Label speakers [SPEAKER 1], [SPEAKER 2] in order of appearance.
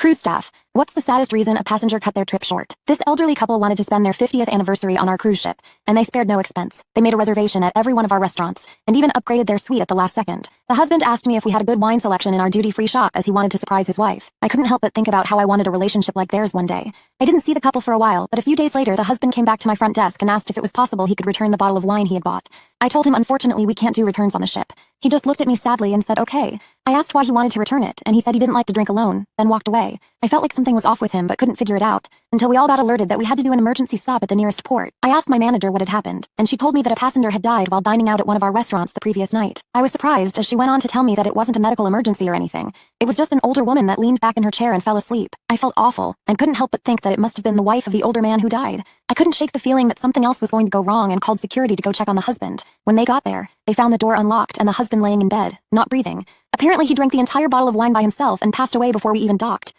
[SPEAKER 1] Cruise staff. What's the saddest reason a passenger cut their trip short? This elderly couple wanted to spend their 50th anniversary on our cruise ship, and they spared no expense. They made a reservation at every one of our restaurants, and even upgraded their suite at the last second. The husband asked me if we had a good wine selection in our duty-free shop as he wanted to surprise his wife. I couldn't help but think about how I wanted a relationship like theirs one day. I didn't see the couple for a while, but a few days later the husband came back to my front desk and asked if it was possible he could return the bottle of wine he had bought. I told him unfortunately we can't do returns on the ship. He just looked at me sadly and said okay. I asked why he wanted to return it, and he said he didn't like to drink alone, then walked away. I felt like something was off with him but couldn't figure it out, until we all got alerted that we had to do an emergency stop at the nearest port. I asked my manager what had happened, and she told me that a passenger had died while dining out at one of our restaurants the previous night. I was surprised as she went on to tell me that it wasn't a medical emergency or anything. It was just an older woman that leaned back in her chair and fell asleep. I felt awful, and couldn't help but think that it must have been the wife of the older man who died. I couldn't shake the feeling that something else was going to go wrong and called security to go check on the husband. When they got there, they found the door unlocked and the husband laying in bed, not breathing. Apparently he drank the entire bottle of wine by himself and passed away before we even docked.